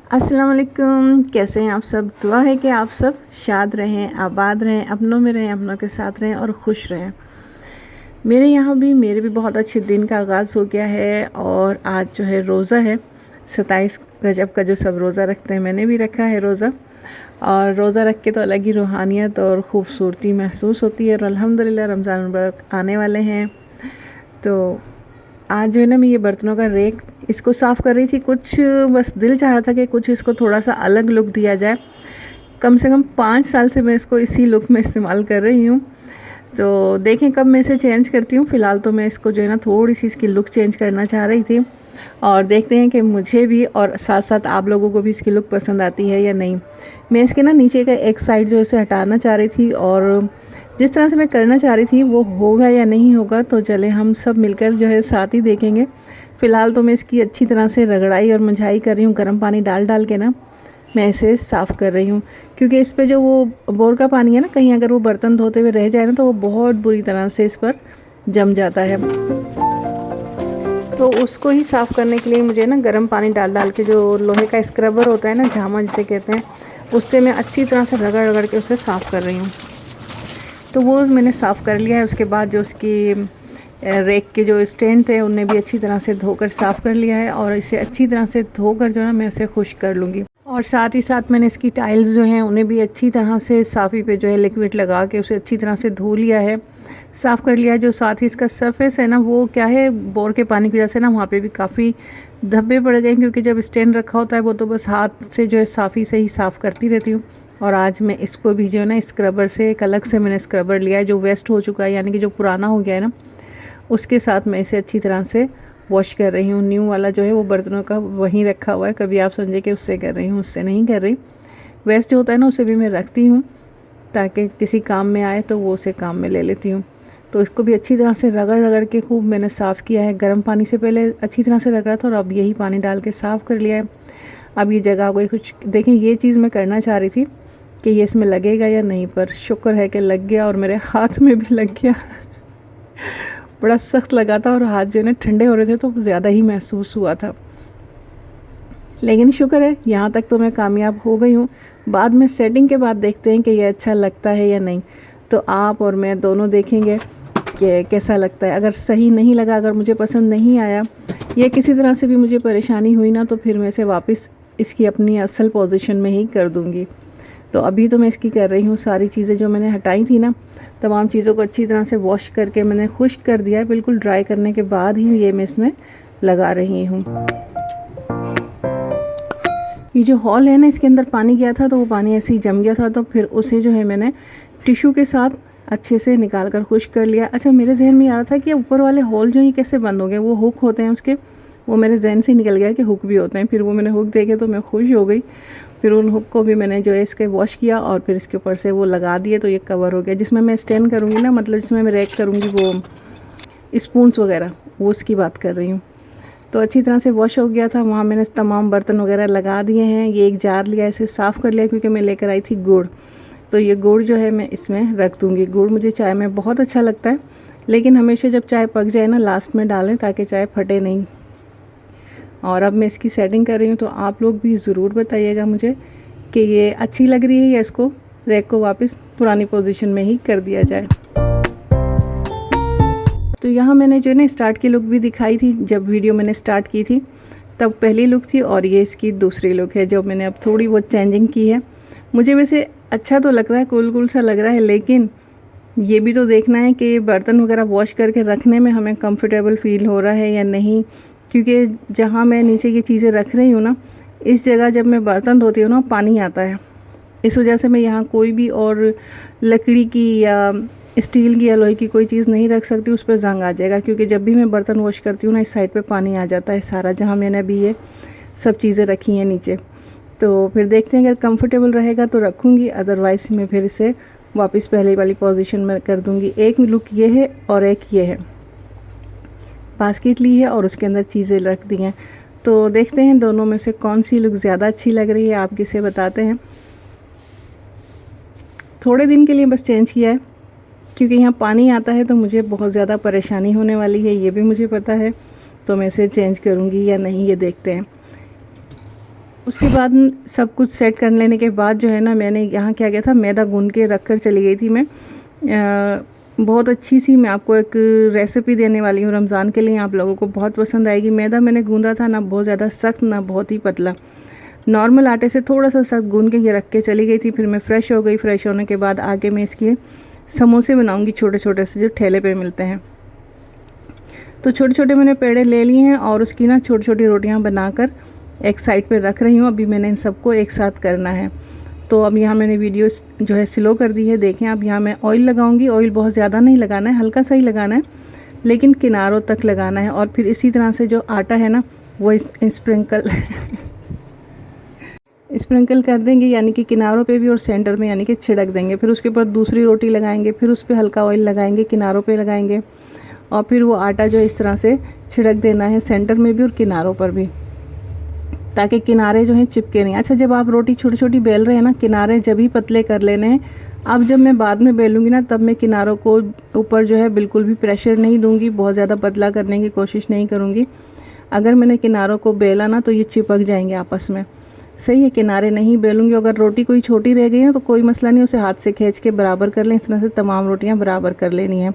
अस्सलाम वालेकुम। कैसे हैं आप सब? दुआ है कि आप सब शाद रहें, आबाद रहें, अपनों में रहें, अपनों के साथ रहें और खुश रहें। मेरे भी बहुत अच्छे दिन का आगाज़ हो गया है और आज जो है रोज़ा है 27 रजब का, जो सब रोज़ा रखते हैं मैंने भी रखा है रोज़ा। और रोज़ा रख के तो अलग ही रूहानियत और ख़ूबसूरती महसूस होती है। और अल्हम्दुलिल्लाह रमज़ान मुबारक आने वाले हैं। तो आज जो है ना, मैं ये बर्तनों का रेक इसको साफ़ कर रही थी। कुछ बस दिल चाहा था कि कुछ इसको थोड़ा सा अलग लुक दिया जाए। कम से कम 5 साल से मैं इसको इसी लुक में इस्तेमाल कर रही हूँ। तो देखें कब मैं इसे चेंज करती हूँ। फ़िलहाल तो मैं इसको जो है ना थोड़ी सी इसकी लुक चेंज करना चाह रही थी और देखते हैं कि मुझे भी और साथ साथ आप लोगों को भी इसकी लुक पसंद आती है या नहीं। मैं इसके ना नीचे का एक साइड जो है उसे हटाना चाह रही थी और जिस तरह से मैं करना चाह रही थी वो होगा या नहीं होगा तो चले हम सब मिलकर जो है साथ ही देखेंगे। फ़िलहाल तो मैं इसकी अच्छी तरह से रगड़ाई और मुंझाई कर रही हूँ। गर्म पानी डाल डाल के ना मैं इसे साफ़ कर रही हूँ, क्योंकि इस पे जो वो बोर का पानी है ना, कहीं अगर वो बर्तन धोते हुए रह जाए ना तो वो बहुत बुरी तरह से इस पर जम जाता है। तो उसको ही साफ़ करने के लिए मुझे ना गर्म पानी डाल डाल के, जो लोहे का स्क्रबर होता है ना, झामा जिसे कहते हैं, उससे मैं अच्छी तरह से रगड़ रगड़ के उसे साफ़ कर रही हूँ। तो वो मैंने साफ़ कर लिया है। उसके बाद जो उसकी रेक के जो स्टैंड थे उन्हें भी अच्छी तरह से धोकर साफ़ कर लिया है और इसे अच्छी तरह से धोकर जो है ना मैं उसे खुश्क कर लूँगी। और साथ ही साथ मैंने इसकी टाइल्स जो हैं उन्हें भी अच्छी तरह से साफ़ी पे जो है लिक्विड लगा के उसे अच्छी तरह से धो लिया है, साफ़ कर लिया है। जो साथ ही इसका सरफेस है ना, वो क्या है, बोर के पानी की वजह से ना वहाँ पे भी काफ़ी धब्बे पड़ गए, क्योंकि जब स्टैंड रखा होता है वो तो बस हाथ से जो है साफ़ी से ही साफ़ करती रहती हूँ। और आज मैं इसको भी जो है ना स्क्रबर से, एक अलग से मैंने स्क्रबर लिया है जो वेस्ट हो चुका है, यानी कि जो पुराना हो गया है ना, उसके साथ मैं इसे अच्छी तरह से वॉश कर रही हूँ। न्यू वाला जो है वो बर्तनों का वहीं रखा हुआ है। कभी आप समझे कि उससे कर रही हूँ, उससे नहीं कर रही। वेस्ट जो होता है ना उसे भी मैं रखती हूँ ताकि किसी काम में आए तो वो उसे काम में ले लेती हूँ। तो इसको भी अच्छी तरह से रगड़ रगड़ के खूब मैंने साफ़ किया है। गर्म पानी से पहले अच्छी तरह से रगड़ा था और अब यही पानी डाल के साफ़ कर लिया है। अब ये जगह कोई कुछ देखें, ये चीज़ मैं करना चाह रही थी कि ये इसमें लगेगा या नहीं, पर शुक्र है कि लग गया और मेरे हाथ में भी लग गया। बड़ा सख्त लगा था और हाथ जो है ना ठंडे हो रहे थे तो ज़्यादा ही महसूस हुआ था, लेकिन शुक्र है यहाँ तक तो मैं कामयाब हो गई हूँ। बाद में सेटिंग के बाद देखते हैं कि ये अच्छा लगता है या नहीं। तो आप और मैं दोनों देखेंगे कि कैसा लगता है। अगर सही नहीं लगा, अगर मुझे पसंद नहीं आया या किसी तरह से भी मुझे परेशानी हुई ना, तो फिर मैं इसे वापस इसकी अपनी असल पोजीशन में ही कर दूँगी। तो अभी तो मैं इसकी कर रही हूँ सारी चीज़ें जो मैंने हटाई थी ना, तमाम चीज़ों को अच्छी तरह से वॉश करके मैंने खुश्क कर दिया है। बिल्कुल ड्राई करने के बाद ही ये मैं इसमें लगा रही हूँ। ये जो हॉल है ना, इसके अंदर पानी गया था तो वो पानी ऐसे ही जम गया था, तो फिर उसे जो है मैंने टिश्यू के साथ अच्छे से निकाल कर खुश्क कर लिया। अच्छा, मेरे जहन में आ रहा था कि ऊपर वाले हॉल जो ये कैसे बंद हो गए, वो हुक होते हैं उसके, वो मेरे जहन से निकल गया कि हुक भी होते हैं। फिर वो मैंने हुक देखे तो मैं खुश हो गई। फिर उन हुक को भी मैंने जो है इसके वॉश किया और फिर इसके ऊपर से वो लगा दिए, तो ये कवर हो गया। जिसमें मैं स्टैंड करूँगी ना, मतलब जिसमें मैं रैक करूँगी वो स्पून्स वगैरह, वो उसकी बात कर रही हूँ। तो अच्छी तरह से वॉश हो गया था। वहाँ मैंने तमाम बर्तन वगैरह लगा दिए हैं। ये एक जार लिया, इसे साफ़ कर लिया, क्योंकि मैं लेकर आई थी गुड़। तो ये गुड़ जो है मैं इसमें रख दूँगी। गुड़ मुझे चाय में बहुत अच्छा लगता है, लेकिन हमेशा जब चाय पक जाए ना लास्ट में डालें ताकि चाय फटे नहीं। और अब मैं इसकी सेटिंग कर रही हूँ, तो आप लोग भी ज़रूर बताइएगा मुझे कि ये अच्छी लग रही है या इसको रैक को वापस पुरानी पोजीशन में ही कर दिया जाए। तो यहाँ मैंने जो है ना स्टार्ट की लुक भी दिखाई थी। जब वीडियो मैंने स्टार्ट की थी तब पहली लुक थी और ये इसकी दूसरी लुक है, जो मैंने अब थोड़ी बहुत चेंजिंग की है। मुझे वैसे अच्छा तो लग रहा है, कूल कूल सा लग रहा है, लेकिन ये भी तो देखना है कि बर्तन वगैरह वॉश करके रखने में हमें कंफर्टेबल फ़ील हो रहा है या नहीं। क्योंकि जहाँ मैं नीचे ये चीज़ें रख रही हूँ ना, इस जगह जब मैं बर्तन धोती हूँ ना, पानी आता है। इस वजह से मैं यहाँ कोई भी और लकड़ी की या स्टील की या लोहे की कोई चीज़ नहीं रख सकती, उस पर जंग आ जाएगा। क्योंकि जब भी मैं बर्तन वॉश करती हूँ ना, इस साइड पे पानी आ जाता है सारा, जहाँ मैंने अभी ये सब चीज़ें रखी हैं नीचे। तो फिर देखते हैं, अगर कंफर्टेबल रहेगा तो रखूँगी, अदरवाइज़ मैं फिर इसे वापस पहले वाली पोजीशन में कर दूँगी। एक लुक ये है और एक ये है। बास्केट ली है और उसके अंदर चीज़ें रख दी हैं। तो देखते हैं दोनों में से कौन सी लुक ज़्यादा अच्छी लग रही है, आप किसे बताते हैं। थोड़े दिन के लिए बस चेंज किया है, क्योंकि यहाँ पानी आता है तो मुझे बहुत ज़्यादा परेशानी होने वाली है, ये भी मुझे पता है। तो मैं इसे चेंज करूँगी या नहीं, ये देखते हैं। उसके बाद सब कुछ सेट कर लेने के बाद जो है ना, मैंने यहाँ क्या किया था, मैदा गूंद के रख कर चली गई थी मैं। बहुत अच्छी सी मैं आपको एक रेसिपी देने वाली हूँ रमज़ान के लिए, आप लोगों को बहुत पसंद आएगी। मैदा मैंने गूंदा था ना बहुत ज़्यादा सख्त ना बहुत ही पतला, नॉर्मल आटे से थोड़ा सा सख्त गूंद के ये रख के चली गई थी। फिर मैं फ़्रेश हो गई, फ़्रेश होने के बाद आगे मैं इसके समोसे बनाऊँगी छोटे छोटे से, जो ठेले पे मिलते हैं। तो छोटे छोटे मैंने पेड़े ले लिए हैं और उसकी ना छोटी छोटी रोटियाँ बनाकर एक साइड पे रख रही हूँ। अभी मैंने इन सबको एक साथ करना है। तो अब यहाँ मैंने वीडियो जो है स्लो कर दी है। देखें अब यहाँ मैं ऑयल लगाऊंगी। ऑयल बहुत ज़्यादा नहीं लगाना है, हल्का सा ही लगाना है, लेकिन किनारों तक लगाना है। और फिर इसी तरह से जो आटा है ना वो स्प्रिंकल कर देंगे, यानी कि किनारों पे भी और सेंटर में, यानी कि छिड़क देंगे। फिर उसके ऊपर दूसरी रोटी लगाएंगे, फिर उस पर हल्का ऑयल लगाएंगे, किनारों पे लगाएंगे, और फिर वो आटा जो इस तरह से छिड़क देना है सेंटर में भी और किनारों पर भी, ताकि किनारे जो हैं चिपके नहीं। अच्छा, जब आप रोटी छोटी छोटी बेल रहे हैं ना, किनारे जब ही पतले कर लेने हैं। अब जब मैं बाद में बेलूँगी ना, तब मैं किनारों को ऊपर जो है बिल्कुल भी प्रेशर नहीं दूँगी, बहुत ज़्यादा पतला करने की कोशिश नहीं करूँगी। अगर मैंने किनारों को बेला ना तो ये चिपक जाएंगे आपस में। सही है, किनारे नहीं बेलूँगी। अगर रोटी कोई छोटी रह गई ना तो कोई मसला नहीं, उसे हाथ से खींच के बराबर कर लें। इस तरह से तमाम रोटियाँ बराबर कर लेनी है।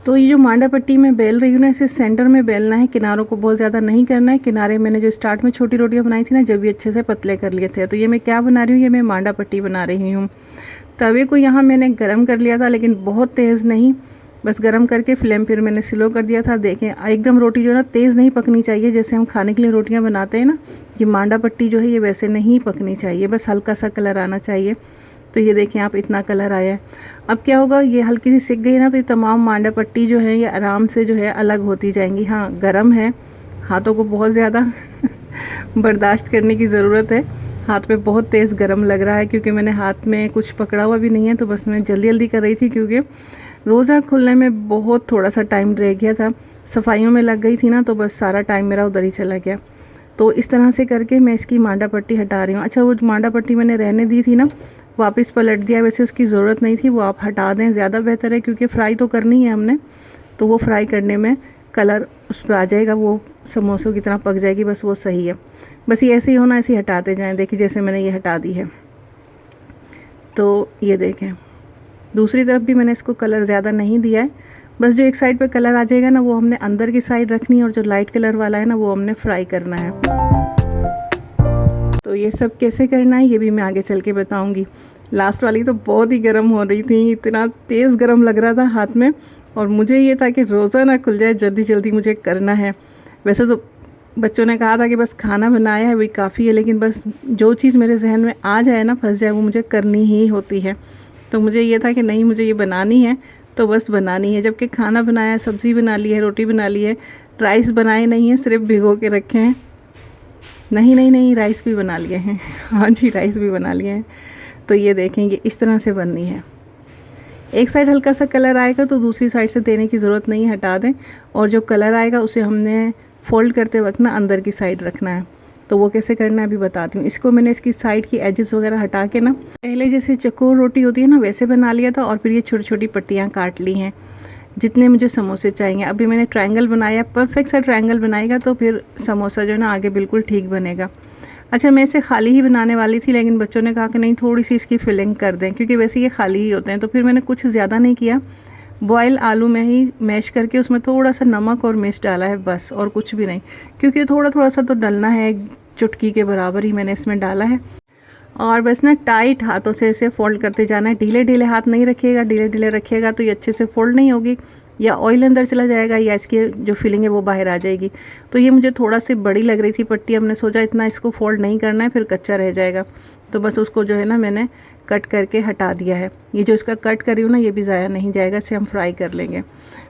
तो ये जो मांडा पट्टी में बेल रही हूँ ना, इसे सेंटर में बेलना है, किनारों को बहुत ज़्यादा नहीं करना है। किनारे मैंने जो स्टार्ट में छोटी रोटियाँ बनाई थी ना, जब भी अच्छे से पतले कर लिए थे। तो ये मैं क्या बना रही हूँ, ये मैं मांडा पट्टी बना रही हूँ। तवे को यहाँ मैंने गर्म कर लिया था, लेकिन बहुत तेज़ नहीं, बस गर्म करके फ्लेम फिर मैंने स्लो कर दिया था। देखें एकदम रोटी जो है ना तेज़ नहीं पकनी चाहिए, जैसे हम खाने के लिए रोटियाँ बनाते हैं ना, ये मांडा पट्टी जो है ये वैसे नहीं पकनी चाहिए, बस हल्का सा कलर आना चाहिए। तो ये देखें आप, इतना कलर आया है। अब क्या होगा, ये हल्की सी सिक गई ना तो ये तमाम मांडा पट्टी जो है ये आराम से जो है अलग होती जाएंगी। हाँ, गरम है, हाथों को बहुत ज़्यादा बर्दाश्त करने की ज़रूरत है। हाथ पे बहुत तेज़ गरम लग रहा है, क्योंकि मैंने हाथ में कुछ पकड़ा हुआ भी नहीं है। तो बस मैं जल्दी जल्दी कर रही थी, क्योंकि रोज़ा खुलने में बहुत थोड़ा सा टाइम रह गया था, सफाइयों में लग गई थी ना, तो बस सारा टाइम मेरा उधर ही चला गया। तो इस तरह से करके मैं इसकी मांडा पट्टी हटा रही हूँ। अच्छा, वो मांडा पट्टी मैंने रहने दी थी ना, वापस पलट दिया, वैसे उसकी ज़रूरत नहीं थी, वो आप हटा दें, ज़्यादा बेहतर है, क्योंकि फ्राई तो करनी है हमने। तो वो फ्राई करने में कलर उस पर आ जाएगा, वो समोसों की तरह पक जाएगी, बस वो सही है। बस ये ऐसे ही होना, ऐसे ही हटाते जाएं। देखिए जैसे मैंने ये हटा दी है। तो ये देखें, दूसरी तरफ भी मैंने इसको कलर ज़्यादा नहीं दिया है, बस जो एक साइड पे कलर आ जाएगा ना वो हमने अंदर की साइड रखनी है, और जो लाइट कलर वाला है ना वो हमने फ्राई करना है। तो ये सब कैसे करना है ये भी मैं आगे चल के बताऊंगी। लास्ट वाली तो बहुत ही गर्म हो रही थी, इतना तेज़ गर्म लग रहा था हाथ में, और मुझे ये था कि रोज़ा ना खुल जाए, जल्दी जल्दी मुझे करना है। वैसे तो बच्चों ने कहा था कि बस खाना बनाया है वही काफ़ी है, लेकिन बस जो चीज़ मेरे जहन में आ जाए ना, फंस जाए, वो मुझे करनी ही होती है। तो मुझे ये था कि नहीं, मुझे ये बनानी है तो बस बनानी है। जबकि खाना बनाया, सब्ज़ी बना ली है, रोटी बना ली है, राइस बनाए नहीं है, सिर्फ भिगो के रखे हैं। नहीं, राइस भी बना लिए हैं। हाँ जी, राइस भी बना लिए हैं। तो ये देखेंगे इस तरह से बननी है। एक साइड हल्का सा कलर आएगा तो दूसरी साइड से देने की ज़रूरत नहीं, हटा दें। और जो कलर आएगा उसे हमने फ़ोल्ड करते वक्त ना अंदर की साइड रखना है। तो वो कैसे करना है अभी बताती हूँ। इसको मैंने इसकी साइड की एजेस वगैरह हटा के ना, पहले जैसे चकोर रोटी होती है ना वैसे बना लिया था, और फिर ये छोटी छोटी पट्टियाँ काट ली हैं जितने मुझे समोसे चाहिए। अभी मैंने ट्रायंगल बनाया, परफेक्ट सा ट्रायंगल बनाएगा तो फिर समोसा जो है ना आगे बिल्कुल ठीक बनेगा। अच्छा, मैं इसे खाली ही बनाने वाली थी, लेकिन बच्चों ने कहा कि नहीं थोड़ी सी इसकी फिलिंग कर दें, क्योंकि वैसे ये खाली ही होते हैं। तो फिर मैंने कुछ ज़्यादा नहीं किया, बॉयल आलू में ही मैश करके उसमें थोड़ा सा नमक और मिर्च डाला है बस, और कुछ भी नहीं, क्योंकि थोड़ा थोड़ा सा तो डलना है, चुटकी के बराबर ही मैंने इसमें डाला है। और बस ना टाइट हाथों से इसे फोल्ड करते जाना है। ढीले ढीले हाथ नहीं रखिएगा, ढीले ढीले रखिएगा तो ये अच्छे से फोल्ड नहीं होगी, या ऑयल अंदर चला जाएगा, या इसकी जो फिलिंग है वो बाहर आ जाएगी। तो ये मुझे थोड़ा सी बड़ी लग रही थी पट्टी, हमने सोचा इतना इसको फोल्ड नहीं करना है, फिर कच्चा रह जाएगा। तो बस उसको जो है ना मैंने कट करके हटा दिया है। ये जो इसका कट करी हूँ ना ये भी ज़ाया नहीं जाएगा, इसे हम फ्राई कर लेंगे।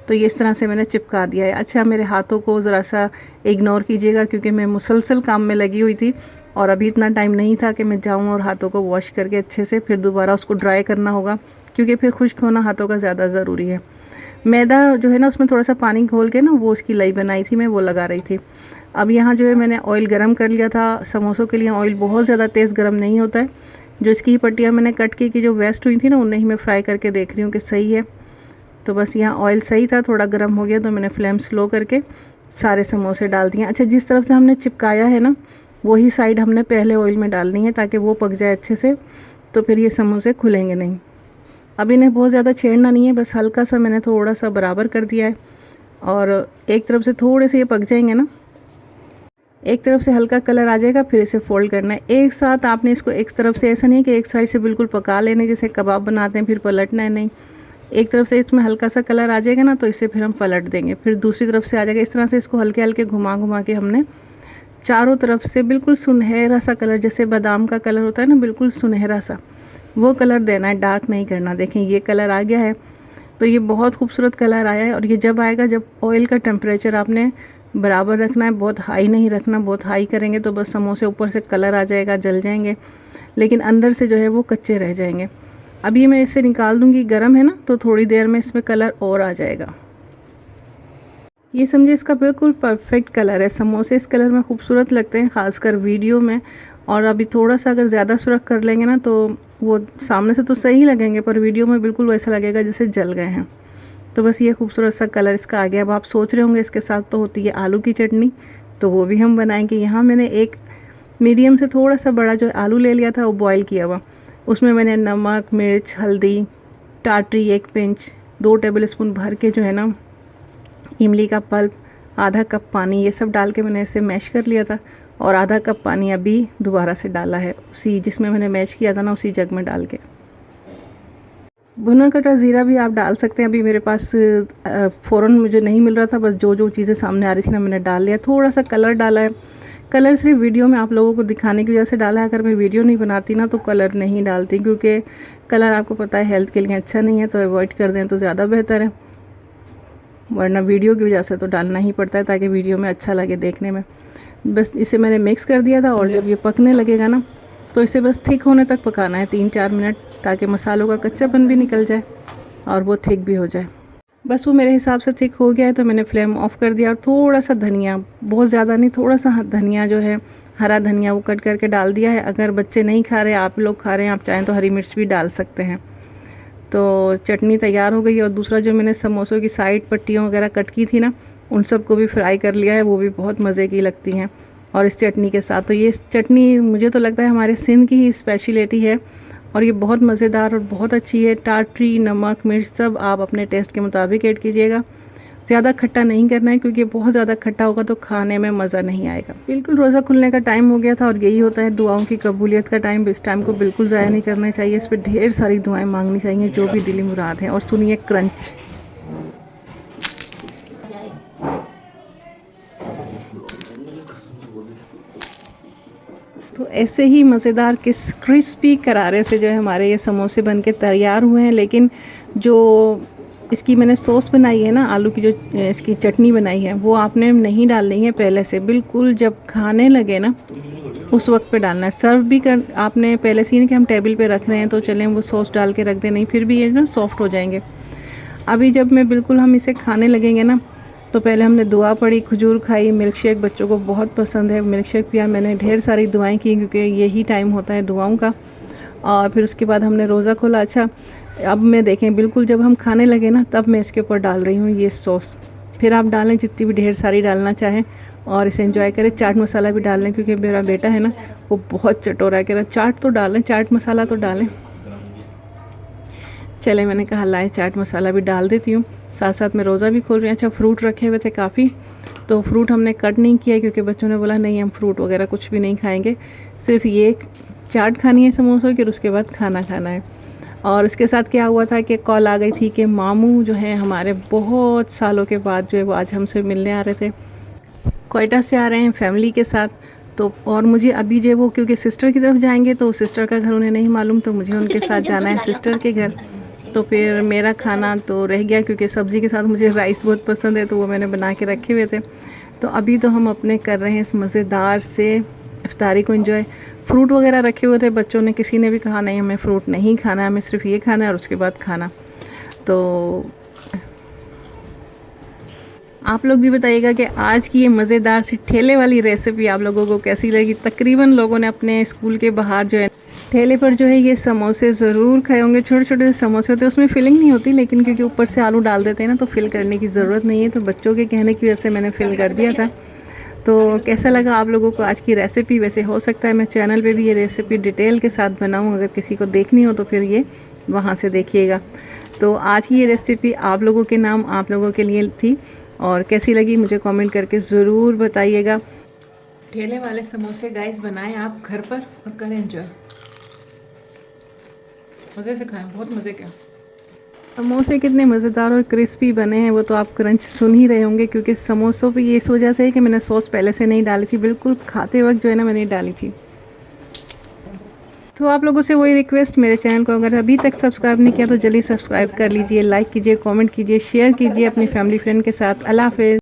तो ये इस तरह से मैंने चिपका दिया है। अच्छा, मेरे हाथों को ज़रा सा इग्नोर कीजिएगा, क्योंकि मैं मुसलसल काम में लगी हुई थी, और अभी इतना टाइम नहीं था कि मैं जाऊँ और हाथों को वॉश करके अच्छे से फिर दोबारा उसको ड्राई करना होगा, क्योंकि फिर खुश्क होना हाथों का ज़्यादा ज़रूरी है। मैदा जो है ना उसमें थोड़ा सा पानी घोल के ना वो उसकी लाई बनाई थी, मैं वो लगा रही थी। अब यहाँ जो है मैंने ऑयल गरम कर लिया था। समोसों के लिए ऑयल बहुत ज़्यादा तेज़ गरम नहीं होता है। जो इसकी पट्टियाँ मैंने कट की जो वेस्ट हुई थी ना, उन्हें ही मैं फ्राई करके देख रही हूँ कि सही है। तो बस यहाँ ऑयल सही था, थोड़ा गर्म हो गया तो मैंने फ्लेम स्लो करके सारे समोसे डाल दिए। अच्छा, जिस तरफ से हमने चिपकाया है ना वही साइड हमने पहले ऑयल में डालनी है ताकि वो पक जाए अच्छे से, तो फिर ये समोसे खुलेंगे नहीं। अब इन्हें बहुत ज़्यादा छेड़ना नहीं है, बस हल्का सा मैंने थोड़ा सा बराबर कर दिया है। और एक तरफ से थोड़े से ये पक जाएंगे ना, एक तरफ से हल्का कलर आ जाएगा, फिर इसे फोल्ड करना है एक साथ। आपने इसको एक तरफ से, ऐसा नहीं कि एक साइड से बिल्कुल पका लेने जैसे कबाब बनाते हैं फिर पलटना है, नहीं। एक तरफ से इसमें हल्का सा कलर आ जाएगा ना, तो इसे फिर हम पलट देंगे, फिर दूसरी तरफ से आ जाएगा। इस तरह से इसको हल्के हल्के घुमा घुमा के हमने चारों तरफ से बिल्कुल सुनहरा सा कलर, जैसे बादाम का कलर होता है ना, बिल्कुल सुनहरा सा वो कलर देना है, डार्क नहीं करना। देखें ये कलर आ गया है, तो ये बहुत खूबसूरत कलर आया है। और ये जब आएगा, जब ऑयल का टेम्परेचर आपने बराबर रखना है, बहुत हाई नहीं रखना। बहुत हाई करेंगे तो बस समोसे ऊपर से कलर आ जाएगा, जल जाएंगे, लेकिन अंदर से जो है वो कच्चे रह जाएंगे। अभी मैं इसे निकाल दूँगी, गर्म है ना, तो थोड़ी देर में इसमें कलर और आ जाएगा। ये समझे इसका बिल्कुल परफेक्ट कलर है। समोसे इस कलर में खूबसूरत लगते हैं, ख़ासकर वीडियो में। और अभी थोड़ा सा अगर ज़्यादा सुरख कर लेंगे ना, तो वो सामने से तो सही लगेंगे, पर वीडियो में बिल्कुल वैसा लगेगा जैसे जल गए हैं। तो बस ये खूबसूरत सा कलर इसका आ गया। अब आप सोच रहे होंगे इसके साथ तो होती है आलू की चटनी, तो वो भी हम बनाएंगे। यहाँ मैंने एक मीडियम से थोड़ा सा बड़ा जो आलू ले लिया था, वो बॉयल किया हुआ। उसमें मैंने नमक, मिर्च, हल्दी, टाटरी 1 पिंच, 2 टेबल स्पून भर के जो है ना इमली का पल्प, आधा कप पानी, ये सब डाल के मैंने इसे मैश कर लिया था। और आधा कप पानी अभी दोबारा से डाला है, उसी जिसमें मैंने मैश किया था ना, उसी जग में डाल के। भुना कटा ज़ीरा भी आप डाल सकते हैं। अभी मेरे पास फ़ौरन मुझे नहीं मिल रहा था, बस जो चीज़ें सामने आ रही थी ना, मैंने डाल लिया। थोड़ा सा कलर डाला है। कलर सिर्फ वीडियो में आप लोगों को दिखाने की वजह से डाला है। अगर मैं वीडियो नहीं बनाती ना, तो कलर नहीं डालती, क्योंकि कलर आपको पता है हेल्थ के लिए अच्छा नहीं है, तो अवॉइड कर दें तो ज़्यादा बेहतर है। वरना वीडियो की वजह से तो डालना ही पड़ता है, ताकि वीडियो में अच्छा लगे देखने में। बस इसे मैंने मिक्स कर दिया था। और जब ये पकने लगेगा ना, तो इसे बस थिक होने तक पकाना है 3-4 मिनट, ताकि मसालों का कच्चापन भी निकल जाए और वो थिक भी हो जाए। बस वो मेरे हिसाब से थिक हो गया है, तो मैंने फ्लेम ऑफ कर दिया। और थोड़ा सा धनिया, बहुत ज़्यादा नहीं, थोड़ा सा धनिया जो है, हरा धनिया, वो कट करके डाल दिया है। अगर बच्चे नहीं खा रहे, आप लोग खा रहे हैं, आप चाहें तो हरी मिर्च भी डाल सकते हैं। तो चटनी तैयार हो गई। और दूसरा जो मैंने समोसों की साइड पट्टियों वगैरह कट की थी ना, उन सबको भी फ्राई कर लिया है। वो भी बहुत मज़े की लगती हैं और इस चटनी के साथ। तो ये चटनी मुझे तो लगता है हमारे सिंध की ही स्पेशलिटी है, और ये बहुत मज़ेदार और बहुत अच्छी है। टाटरी, नमक, मिर्च सब आप अपने टेस्ट के मुताबिक ऐड कीजिएगा। ज़्यादा खट्टा नहीं करना है, क्योंकि बहुत ज़्यादा खट्टा होगा तो खाने में मज़ा नहीं आएगा। बिल्कुल रोज़ा खुलने का टाइम हो गया था, और यही होता है दुआओं की कबूलियत का टाइम। इस टाइम को बिल्कुल ज़ाया नहीं करना चाहिए। इस पर ढेर सारी दुआएं मांगनी चाहिए, जो भी दिली मुराद हैं। और सुनिए क्रंच, तो ऐसे ही मज़ेदार क्रिस्पी करारे से जो है हमारे ये समोसे बन के तैयार हुए हैं। लेकिन जो इसकी मैंने सॉस बनाई है ना, आलू की जो इसकी चटनी बनाई है, वो आपने नहीं डालनी है पहले से। बिल्कुल जब खाने लगे ना, उस वक्त पे डालना है। सर्व भी कर आपने पहले से, नहीं कि हम टेबल पे रख रहे हैं तो चलें वो सॉस डाल के रख दें, नहीं, फिर भी ये ना सॉफ्ट हो जाएंगे। अभी जब मैं बिल्कुल हम इसे खाने लगेंगे ना, तो पहले हमने दुआ पढ़ी, खजूर खाई, मिल्क शेक बच्चों को बहुत पसंद है, मिल्क शेक पिया। मैंने ढेर सारी दुआएं की, क्योंकि यही टाइम होता है दुआओं का। और फिर उसके बाद हमने रोज़ा खोला। अच्छा, अब मैं देखें बिल्कुल जब हम खाने लगे ना, तब मैं इसके ऊपर डाल रही हूँ ये सॉस। फिर आप डालें जितनी भी ढेर सारी डालना चाहें, और इसे एंजॉय करें। चाट मसाला भी डाल लें, क्योंकि मेरा बेटा है ना, वो बहुत चटोरा है, कह रहा चाट तो डालें, चाट मसाला तो डालें। चले, मैंने कहा लाए चाट मसाला भी डाल देती हूँ। साथ साथ में रोज़ा भी खोल रही हूँ। अच्छा, फ्रूट रखे हुए थे काफ़ी, तो फ्रूट हमने कट नहीं किया, क्योंकि बच्चों ने बोला नहीं हम फ्रूट वगैरह कुछ भी नहीं खाएंगे, सिर्फ ये चाट खानी है समोसों की, और उसके बाद खाना खाना है। और इसके साथ क्या हुआ था कि कॉल आ गई थी कि मामू जो है हमारे बहुत सालों के बाद जो है वो आज हमसे मिलने आ रहे थे। क्वेटा से आ रहे हैं फैमिली के साथ। तो और मुझे अभी जो वो, क्योंकि सिस्टर की तरफ जाएंगे तो सिस्टर का घर उन्हें नहीं मालूम, तो मुझे उनके साथ जाना है सिस्टर के घर। तो फिर मेरा खाना तो रह गया, क्योंकि सब्ज़ी के साथ मुझे राइस बहुत पसंद है, तो वो मैंने बना के रखे हुए थे। तो अभी तो हम अपने कर रहे हैं इस मज़ेदार से इफ्तारी को एंजॉय। फ्रूट वगैरह रखे हुए थे, बच्चों ने किसी ने भी कहा नहीं हमें फ्रूट नहीं खाना है, हमें सिर्फ ये खाना है और उसके बाद खाना। तो आप लोग भी बताइएगा कि आज की ये मज़ेदार सी ठेले वाली रेसिपी आप लोगों को कैसी लगी। तकरीबन लोगों ने अपने स्कूल के बाहर जो है ठेले पर जो है ये समोसे ज़रूर खाए होंगे। छोटे छोटे समोसे होते हैं, उसमें फिलिंग नहीं होती, लेकिन क्योंकि ऊपर से आलू डाल देते हैं ना, तो फिल करने की ज़रूरत नहीं है। तो बच्चों के कहने की वजह से मैंने फिल कर दिया था। तो कैसा लगा आप लोगों को आज की रेसिपी? वैसे हो सकता है मैं चैनल पे भी ये रेसिपी डिटेल के साथ बनाऊँ, अगर किसी को देखनी हो तो फिर ये वहाँ से देखिएगा। तो आज की ये रेसिपी आप लोगों के नाम, आप लोगों के लिए थी, और कैसी लगी मुझे कमेंट करके ज़रूर बताइएगा। ठेले वाले समोसे गाइस बनाएं आप घर पर और करें एंजॉय, मज़े से खाएं, बहुत मज़े के। समोसे कितने मज़ेदार और क्रिस्पी बने हैं वो तो आप क्रंच सुन ही रहे होंगे, क्योंकि समोसों पे ये इस वजह से है कि मैंने सॉस पहले से नहीं डाली थी, बिल्कुल खाते वक्त जो है ना मैंने डाली थी। तो आप लोगों से वही रिक्वेस्ट, मेरे चैनल को अगर अभी तक सब्सक्राइब नहीं किया तो जल्दी सब्सक्राइब कर लीजिए, लाइक कीजिए, कमेंट कीजिए, शेयर कीजिए अपनी फैमिली फ्रेंड के साथ। अल्लाह हाफ़िज़।